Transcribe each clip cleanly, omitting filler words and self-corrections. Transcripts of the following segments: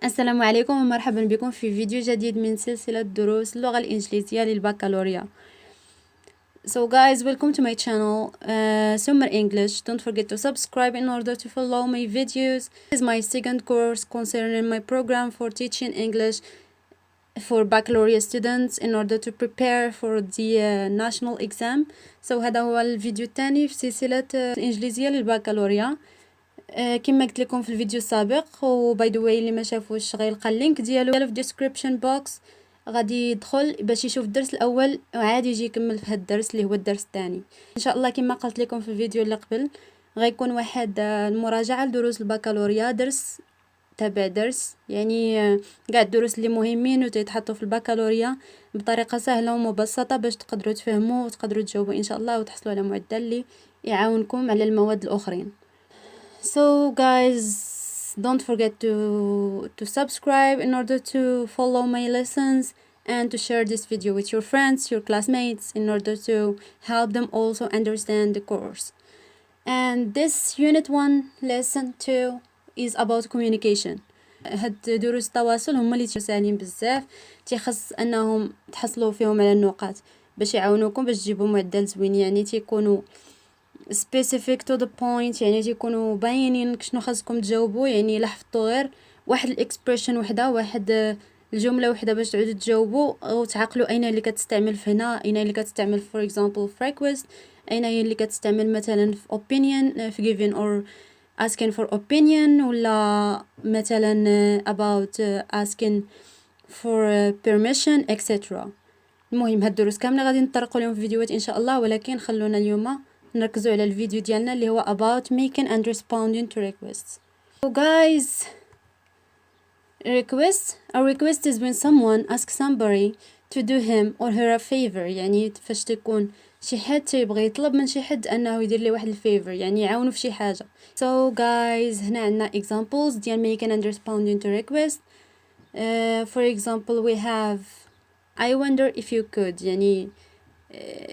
السلام عليكم ومرحبا بكم في فيديو جديد من سلسلة دروس اللغة الإنجليزية للبكالوريا. So guys, welcome to my channel, Summer English. Don't forget to subscribe in order to follow my videos. This is my second course concerning my program for teaching English for baccalaureate students in order to prepare for the national exam. So هذا هو الفيديو الثاني في سلسلة الإنجليزية للبكالوريا. كما قلت لكم في الفيديو السابق، وباي ذا واي اللي ما شافوش غيلقى اللينك ديالو في الديسكريبشن بوكس، غادي يدخل باش يشوف الدرس الاول وعاد يجي يكمل في هذا الدرس اللي هو الدرس الثاني ان شاء الله. كما قلت لكم في الفيديو اللي قبل، غيكون واحد المراجعه لدروس البكالوريا، درس تبع درس، يعني كاع الدروس اللي مهمين وتيتحطوا في البكالوريا بطريقه سهله ومبسطه باش تقدروا تفهموا وتقدروا تجاوبوا ان شاء الله وتحصلوا على معدل اللي يعاونكم على المواد الاخرين. So guys, don't forget to subscribe in order to follow my lessons and to share this video with your friends, your classmates, in order to help them also understand the course. And this unit 1 lesson 2 is about communication. هاد دروس التواصل هما اللي ساهلين بزاف، تيخص انهم تحصلوا فيهم على النقاط باش يعاونوكم باش تجيبوا معدل زوين، يعني تيكونوا specific to the point، يعني تيكونوا باينين شنو خاصكم تجاوبوا، يعني لا حفظتوا غير واحد الاكسبريشن وحده، واحد الجمله وحده باش تعودوا تجاوبوا، او تعقلوا اين اللي كتستعمل في هنا، اين اللي كتستعمل for example في request، اين هي اللي كتستعمل مثلا في opinion، في giving or asking for opinion، ولا مثلا about asking for permission etc. المهم هاد الدروس كامله غادي نطرقوا لهم في فيديوهات ان شاء الله، ولكن خلونا اليوم نركزوا على الفيديو ديالنا اللي هو about making and responding to requests. So guys, a request is when someone asks somebody to do him or her a favor، يعني فاش تكون شي حد تيبغي يطلب من شي حد انه يدير ليه واحد الفيفر، يعني يعاونو في شي حاجه. So guys، هنا عندنا examples ديال making and responding to requests. For example we have I wonder if you could، يعني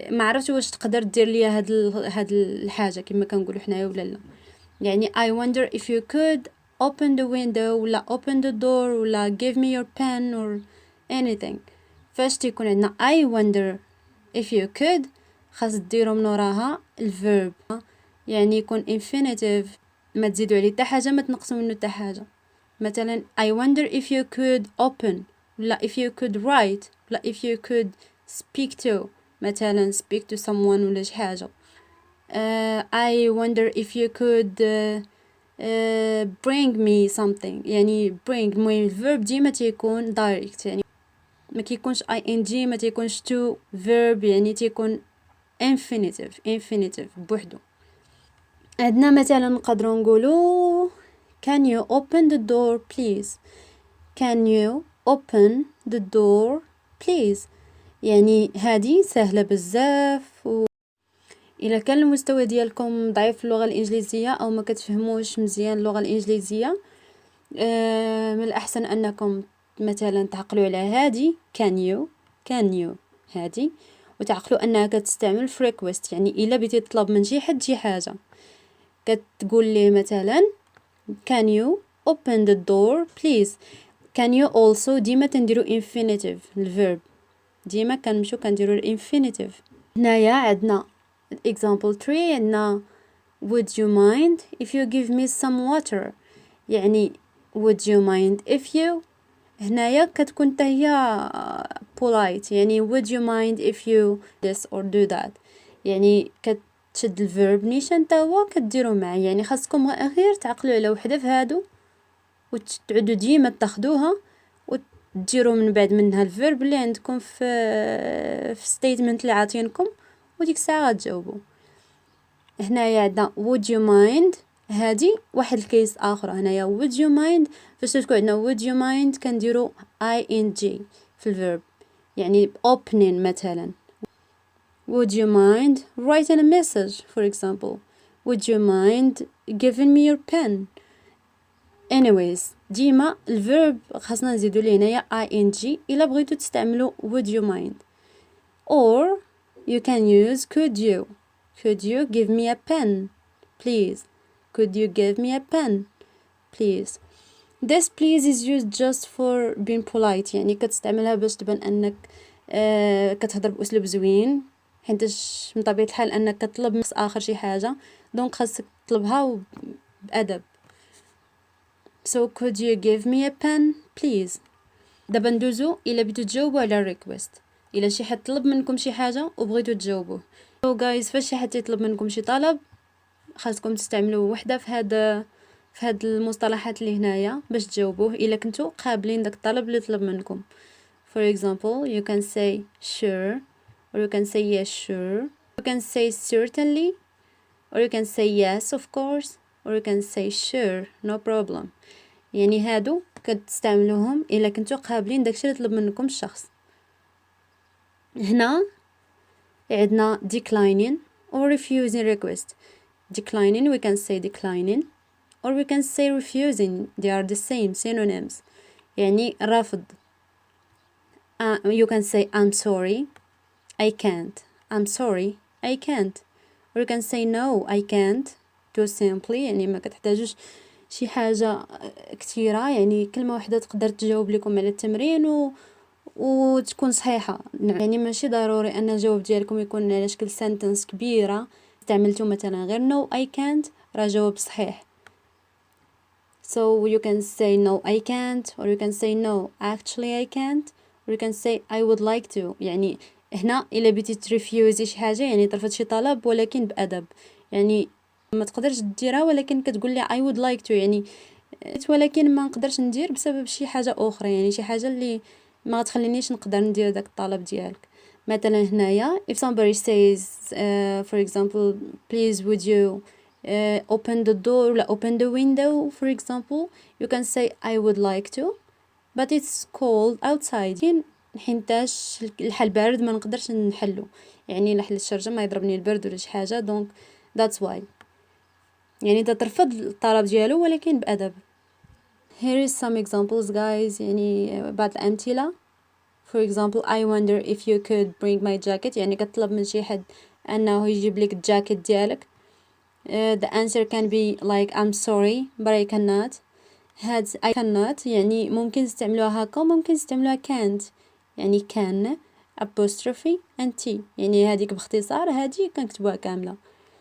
ما عرفتش واش تقدر دير ليا هاد الحاجه كما كنقولوا حنايا ولا لا، يعني I wonder if you could open the window ولا open the door ولا give me your pen or anything. فاش تيكون عندنا I wonder if you could، خاص ديروا من وراها الفيرب، يعني يكون infinitive، ما تزيدوا عليه حتى حاجه ما تنقصوا منه حتى حاجه. مثلا I wonder if you could open ولا if you could write ولا if you could speak to، مثلا speak to someone ولا شي حاجة. I wonder if you could bring me something، يعني bring، المهم الفيرب ديما تيكون direct، يعني ما كيكونش ing، ما تيكونش to verb، يعني تيكون infinitive بوحدو. عندنا مثلا نقدروا نقولوا can you open the door please، can you open the door please، يعني هذه سهلة بزاف. إلا كان المستوى ديالكم ضعيف في اللغة الإنجليزية أو ما كتفهموش مزيان اللغة الإنجليزية، من الأحسن أنكم مثلا تعقلوا على هذه can you هذه، وتعقلوا أنها كتستعمل في request، يعني إلا بغيتي تطلب من شي حد شي حاجة كتقول ليه مثلا can you open the door please. can you also ديما تنديرو infinitive الverb، ديما كنمشيو كنديرو infinitive. هنايا عندنا example 3، عندنا would you mind if you give me some water، يعني would you mind if you، هنايا كتكون حتى هي polite، يعني would you mind if you this or do that، يعني كتشد الفيرب نيشان حتى هو كديرو معاه، يعني خاصكم غير تعقلوا على وحده في هادو وتعودوا ديما تاخدوها وتديروا من بعد منها الفيرب اللي عندكم في statement اللي عاطينكم، وديك الساعه غتجاوبوا. هنايا عندنا would you mind، هادي واحد الكيس اخر. هنايا would you mind فاش تكون عندنا would you mind كنديروا ing في الفيرب، يعني opening مثلا would you mind writing a message for example would you mind giving me your pen. anyways ديما الفيرب خاصنا نزيدو ليه هنايا ing الا بغيتو تستعملوا would you mind، or you can use could you give me a pen please، could you give me a pen please. this please is used just for being polite، يعني كتستعملها باش تبان انك كتهضر باسلوب زوين، حيتاش من طبيعة الحال انك كتطلب من اخر شي حاجة، دونك خاصك تطلبها بأدب. so could you give me a pen please. دابا ندوزو الا بغيتو تجاوبوا على الريكويست، الا شي حد طلب منكم شي حاجه وبغيتو تجاوبوه. so guys فاش شي حد يطلب منكم شي طلب خاصكم تستعملوا وحده في هاد المصطلحات اللي هنايا باش تجاوبوه الا كنتو قابلين داك الطلب اللي طلب منكم. for example you can say sure or you can say yes sure, you can say certainly or you can say yes of course or you can say sure no problem. يعني هادو كتستعملوهم الا كنتو قابلين داكشي اللي طلب منكم الشخص. هنا عندنا declining or refusing request. declining we can say declining or we can say refusing, they are the same synonyms. يعني رفض you can say I'm sorry I can't, I'm sorry I can't, or you can say no I can't too simply. يعني ما كتحتاجوش شي حاجة كثيرة، يعني كلمة واحدة تقدر تجاوب لكم على التمرين وتكون صحيحة. يعني ماشي ضروري ان الجواب ديالكم يكون على شكل سنتنس كبيرة. استعملتو مثلا غير no I can't راه جواب صحيح. so you can say no I can't or you can say no actually I can't or you can say I would like to. يعني هنا الا بغيتي تريفيوزي شي حاجة يعني ترفض شي طلب ولكن بأدب، يعني ما تقدرش ديرها ولكن كتقول لي I would like to، يعني ولكن ما نقدرش ندير بسبب شي حاجة اخرى، يعني شي حاجة اللي ما تخلينيش نقدر ندير داك الطلب ديالك. مثلا هنايا if somebody says for example please would you open the door ولا open the window for example, you can say I would like to but it's cold outside. حينتاش الحال بارد ما نقدرش نحلو، يعني لحل الشرجة ما يضربني البرد ولا شي حاجة، دونك that's why يعني انت ترفض الطلب ديالو ولكن بأدب. here is some examples guys، يعني بعض الأمثلة. for example I wonder if you could bring my jacket، يعني كتطلب من شي حد انه يجيب لك الجاكيت ديالك. the answer can be like I'm sorry but I cannot. هاد I cannot يعني ممكن تستعملوها هكا وممكن تستعملوها can't، يعني can apostrophe and t، يعني هاديك باختصار هادي كنكتبوها كاملة.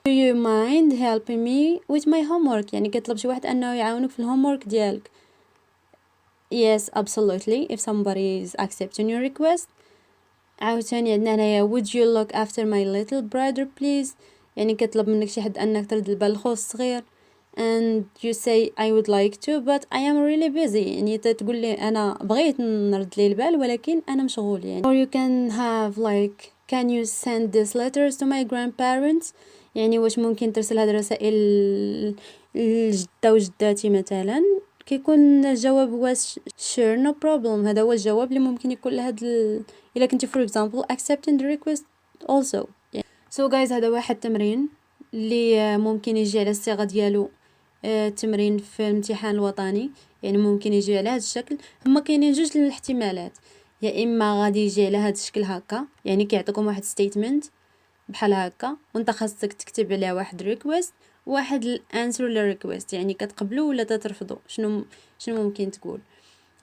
do you mind helping me with my homework، يعني كتطلب شي واحد انه يعاونك في الهومورك ديالك. yes absolutely if somebody is accepting your request. عاوتاني عندنا هنايا would you look after my little brother please، يعني كتطلب منك شي حد انك ترد البال لخو الصغير and you say I would like to but I am really busy، يعني تقول لي انا بغيت نرد ليه البال ولكن انا مشغول يعني. or you can have like can you send these letters to my grandparents، يعني واش ممكن ترسل هاد الرسائل لجدة وجداتي مثلا، كيكون الجواب هو sure no problem. هذا هو الجواب اللي ممكن يكون لهاد الا كنتي for example accepting the request also. so guys هذا واحد تمرين اللي ممكن يجي على الصيغة ديالو تمرين في الامتحان الوطني، يعني ممكن يجي على هذا الشكل. هما كاينين جوج الاحتمالات، يا اما غادي يجي على هذا الشكل هكا، يعني كيعطيكم واحد ستيتمنت بحال هكا وانت خاصك تكتب عليها واحد ريكويست واحد الانسر للريكويست، يعني كتقبلوا ولا تترفضوا شنو ممكن تقول.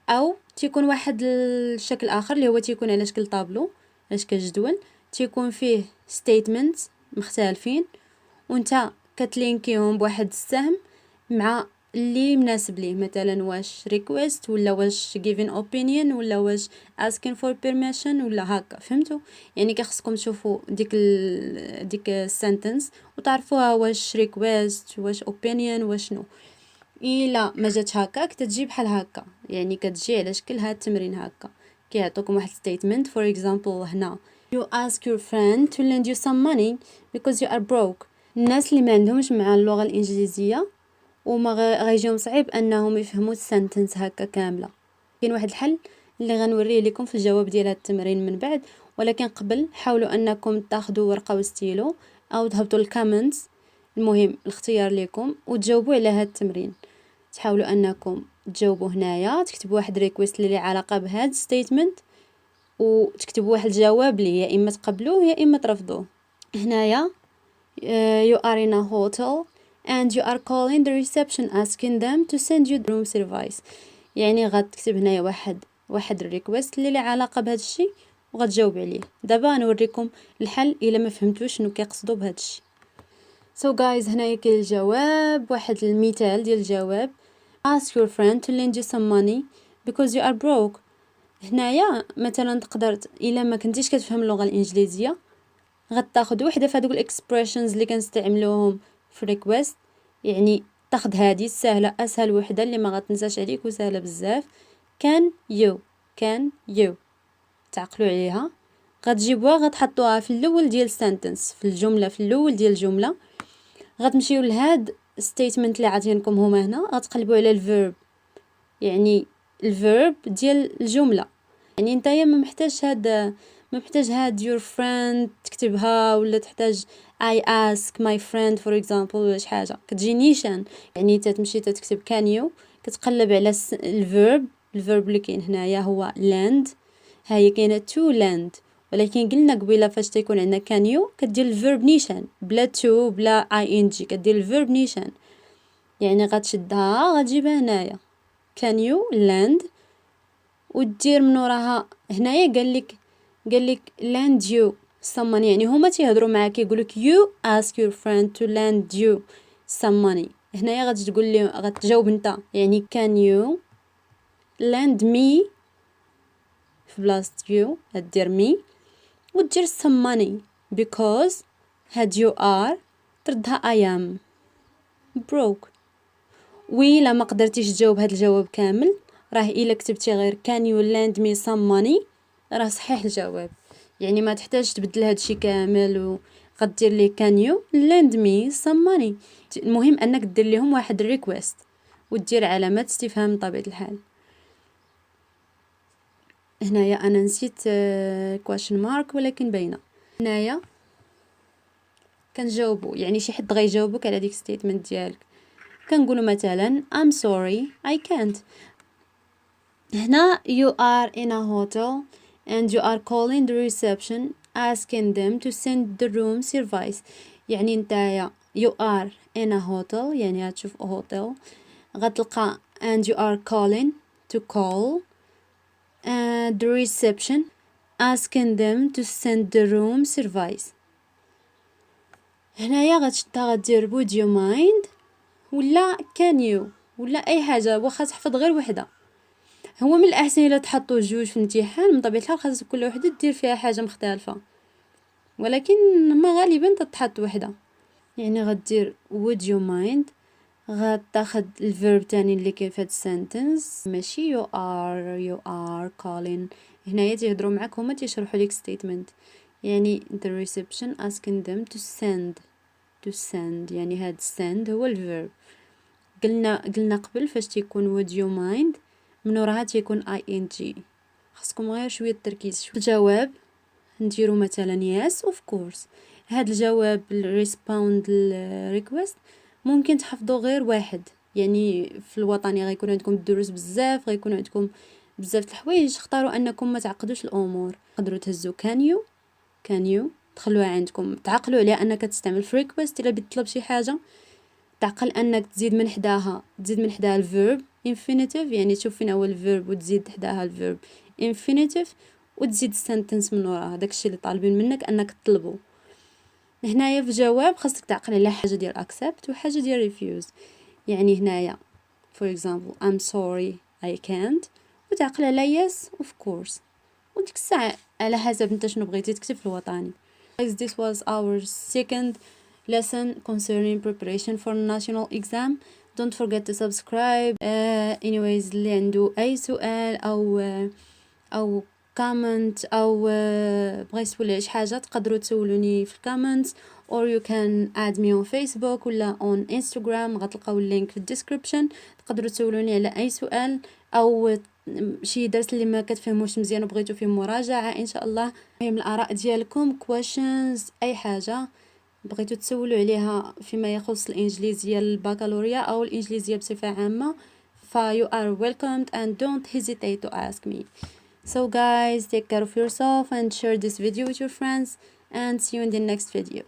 او تيكون واحد الشكل اخر اللي هو تيكون على شكل طابلو على شكل جدول، تيكون فيه ستيتمنت مختلفين وانت كتلينكيهم بواحد السهم مع اللي مناسب ليه، مثلا واش request ولا واش giving opinion ولا واش asking for permission ولا هكا، فهمتوا؟ يعني كيخصكم تشوفوا ديك السنتنس وتعرفوها واش request واش opinion واش شنو. الا ما جاتش هكا كتجي بحال هكا، يعني كتجي على شكل هاد التمرين هكا، كيعطوكم واحد statement for example هنا you ask your friend to lend you some money because you are broke. الناس اللي ما عندهمش مع اللغة الإنجليزية وما غيجيهم صعيب انهم يفهموا السنتنس هكا كامله، كاين واحد الحل اللي غنوريه لكم في الجواب ديال هذا التمرين من بعد، ولكن قبل حاولوا انكم تاخذوا ورقه وستيلو او تهبطوا الكومنتس، المهم الاختيار لكم وتجاوبوا على هذا التمرين. تحاولوا انكم تجاوبوا هنايا، تكتبوا واحد ريكويست اللي علاقه بهذا ستيتمنت وتكتبوا واحد الجواب ليه يا اما تقبلوه يا اما ترفضوه. هنايا you are in a hotel and you are calling the reception asking them to send you the room service. يعني غتكتب هنايا واحد الريكويست اللي له علاقه بهذا الشيء وغتجاوب عليه. دابا غنوريكم الحل الا ما فهمتوش شنو كيقصدوا بهذا الشيء. So guys هنايا كاين الجواب، واحد المثال ديال الجواب. ask your friend to lend you some money because you are broke. هنايا مثلا تقدر الا ما كنتيش كتفهم اللغه الانجليزيه غتاخذ وحده في هذوك الاكسبريشنز اللي كنستعملوهم في ريكويست، يعني تاخذ هذه السهله اسهل وحده اللي ما غتنساش عليك وسهله بزاف. كان يو تعقلوا عليها، غتجيبوها غتحطوها في الاول ديال سنتنس، في الجمله في الاول ديال الجمله. غتمشيو لهاد ستيتمنت اللي عاطينكم هما هنا، غتقلبوا على الفيرب، يعني الفيرب ديال الجمله. يعني نتايا ما محتاج هاد your friend تكتبها، ولا تحتاج I ask my friend for example ولا شي حاجه كتجي نيشان. يعني تمشي تكتب can you، كتقلب على الفيرب اللي كاين هنايا هو land. هي كاينه to land، ولكن قلنا قبيله فاش تيكون عندنا can you كدير الفيرب نيشان بلا to بلا ing، كدير الفيرب نيشان. يعني غتشدها غتجيبها هنايا can you land، ودير من وراها هنايا قال لك lend you some money، يعني هما تيهضروا معاك يقولك you ask your friend to lend you some money. هنايا غتجي تقول لي غتجاوب انت، يعني can you lend me في بلاصه you غدير me ودير some money because هاد you are تردها I am broke. وإلا ما قدرتيش تجاوب هاد الجواب كامل، راه الا كتبتي غير can you lend me some money راه صحيح الجواب، يعني ما تحتاج تبدل هاد الشيء كامل وغدير ليه can you lend me some money. المهم انك دير لهم واحد الريكويست ودير علامه استفهام بطبيعه الحال. هنايا انا نسيت question mark ولكن باينه. هنايا كنجاوبوا، يعني شي حد غيجاوبك على ديك ستيتمنت ديالك. كنقولوا مثلا I'm sorry I can't. هنا you are in a hotel and you are calling the reception asking them to send the room service. يعني نتايا you are in a hotel، يعني غتشوف hotel غتلقى and you are calling to call the reception asking them to send the room service. هنايا غدير would you mind ولا can you ولا اي حاجه، واخا تحفظ غير وحده. هو من الاحسن الا تحطوا جوج في الامتحان، من طبيعه الحال خاص كل وحده دير فيها حاجه مختلفه، ولكن ما غالبا تتحط وحده. يعني غدير would you mind، غتاخد الفيرب تاني اللي كاين في هاد السنتنس، ماشي you are calling. هنايا تيهضروا معاك هما تيشرحوا لك ستيتمنت، يعني the reception asking them to send يعني هاد send هو الفيرب. قلنا قبل فاش تيكون would you mind من وراها تيكون ing. خاصكم غير شويه التركيز. الجواب نديرو مثلا yes of course. هاد الجواب respond request ممكن تحفظوا غير واحد، يعني في الوطني غيكون عندكم الدروس بزاف، غيكون عندكم بزاف الحوايج، اختاروا انكم ما تعقدوش الامور. تقدروا تهزوا can you تخلوها عندكم، تعقلوا عليها انك تستعمل في request. الا بتطلب شي حاجه تعقل انك تزيد من حداها الفيرب infinitive، يعني تشوف فين هو الفيرب وتزيد حداها الفيرب infinitive وتزيد السنتنس من وراها. داكشي اللي طالبين منك انك تطلبه. هنايا في الجواب خاصك تعقل على حاجه ديال accept وحاجه ديال refuse. يعني هنايا for example I'm sorry I can't، وتعقل على yes of course، وديك الساعه على حسب انت شنو بغيتي تكتب في الوطني. Guys, this was our second lesson concerning preparation for national exam. Don't forget to subscribe. Anyways اللي عنده اي سؤال او comment او بغا يسول على شي حاجه تقدروا تسولوني في الكومنتس or you can add me on Facebook ولا on Instagram، غتلقاو اللينك في الديسكريبشن. تقدروا تسولوني على اي سؤال او شي درس اللي ما كتفهموش مزيان وبغيتو فيه مراجعه ان شاء الله. المهم الاراء ديالكم questions اي حاجه بغيتو تسولوا عليها فيما يخص الانجليزيه البكالوريا او الانجليزيه بصفه عامه، you are welcomed and don't hesitate to ask me. So guys, take care of yourself and share this video with your friends, and see you in the next video.